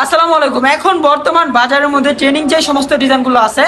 আসসালামু আলাইকুম। এখন বর্তমান বাজারের মধ্যে ট্রেনিং যে সমস্ত ডিজাইনগুলো আছে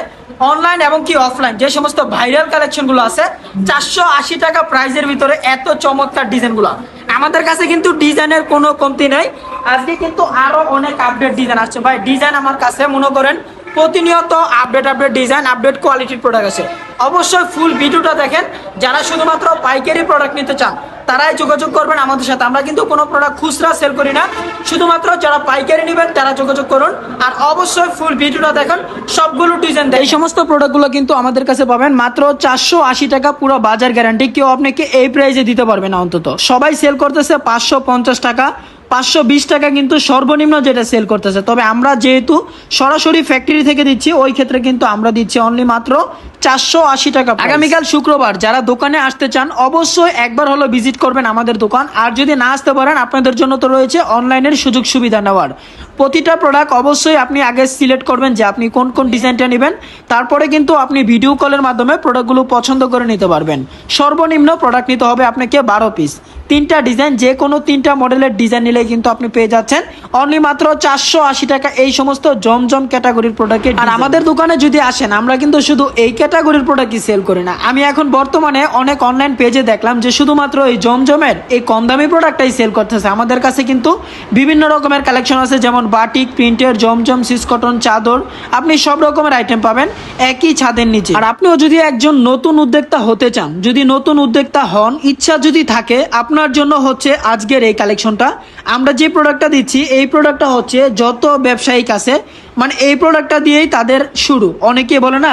অনলাইন এবং কি অফলাইন যে সমস্ত ভাইরাল কালেকশনগুলো আছে 480 টাকা প্রাইজের ভিতরে এত চমৎকার ডিজাইনগুলো আমাদের কাছে কিন্তু ডিজাইনের কোনো কমতি নাই। আজকে কিন্তু আরো অনেক আপডেট ডিজাইন আসছে ভাই। ডিজাইন আমার কাছে মনে করেন প্রতিনিয়ত আপডেট ডিজাইন আপডেট কোয়ালিটির প্রোডাক্ট আছে। অবশ্যই ফুল ভিডিওটা দেখেন। যারা শুধুমাত্র পাইকারি প্রোডাক্ট নিতে চান তারাই যোগাযোগ করবেন আমাদের সাথে। আমরা কিন্তু কোনো প্রোডাক্ট খুচরা সেল করি না, শুধুমাত্র যারা পাইকারি নেবেন তারা যোগাযোগ করুন। আর অবশ্যই ফুল ভিডিওটা দেখুন, সবগুলো ডিজাইন এই সমস্ত প্রোডাক্টগুলো কিন্তু আমাদের কাছে পাবেন মাত্র 480 টাকা, পুরো বাজার গ্যারান্টি। কেউ আপনাকে এই প্রাইসে দিতে পারবে না। অন্তত সবাই সেল করতেছে 550 টাকা, 520 টাকা কিন্তু সর্বনিম্ন যেটা সেল করতেছে। তবে আমরা যেহেতু সরাসরি ফ্যাক্টরি থেকে দিচ্ছি ওই ক্ষেত্রে কিন্তু আমরা দিচ্ছি অনলি মাত্র 480 টাকা। আগামীকাল শুক্রবার যারা দোকানে আসতে চান অবশ্যই একবার হলো ভিজিট করবেন আমাদের দোকান। আর যদি না আসতে পারেন আপনাদের জন্য তো রয়েছে অনলাইনের সুযোগ সুবিধা নেওয়ার। প্রতিটা প্রোডাক্ট অবশ্যই আপনি আগে সিলেক্ট করবেন যে আপনি কোন কোন ডিজাইনটা নেবেন, তারপরে কিন্তু আপনি ভিডিও কলের মাধ্যমে প্রোডাক্টগুলো পছন্দ করে নিতে পারবেন। সর্বনিম্ন প্রোডাক্ট নিতে হবে আপনাকে 12 পিস, 3টা ডিজাইন, যে কোনো 3টা মডেলের ডিজাইন নিলে কিন্তু আপনি পেয়ে যাচ্ছেন অনলি মাত্র 480 টাকা এই সমস্ত জমজম ক্যাটাগরির প্রোডাক্ট। আর আমাদের দোকানে যদি আসেন আমরা কিন্তু শুধু এই ক্যাটাগরির প্রোডাক্টই সেল করি না। আমি এখন বর্তমানে অনেক অনলাইন পেজে দেখলাম যে শুধুমাত্র এই জমজমের এই কম দামি প্রোডাক্টটাই সেল করতেছে। আমাদের কাছে কিন্তু বিভিন্ন রকমের কালেকশন আছে, যেমন বাটিক প্রিন্টের, জমজম, সিস কটন, চাদর, আপনি সব রকমের আইটেম পাবেন একই ছাদের নিচে। আর আপনিও যদি একজন নতুন উদ্যোক্তা হতে চান, যদি নতুন উদ্যোক্তা হন, ইচ্ছা যদি থাকে, আপনার জন্য হচ্ছে আজকের এই কালেকশনটা। আমরা যে প্রোডাক্টটা দিচ্ছি এই প্রোডাক্টটা হচ্ছে যত ব্যবসায়িক আছে মানে এই প্রোডাক্টটা দিয়েই তাদের শুরু। অনেকে বলে না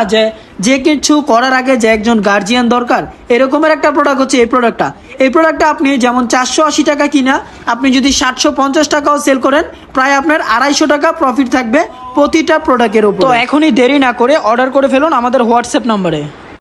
যে কিছু করার আগে যে একজন গার্জিয়ান দরকার, এরকমের একটা প্রোডাক্ট হচ্ছে এই প্রোডাক্টটা। এই প্রোডাক্টটা আপনি যেমন 480 টাকা কিনা আপনি যদি 750 টাকাও সেল করেন প্রায় আপনার 250 টাকা প্রফিট থাকবে প্রতিটা প্রোডাক্টের উপর। তো এখনই দেরি না করে অর্ডার করে ফেলুন আমাদের হোয়াটসঅ্যাপ নম্বরে।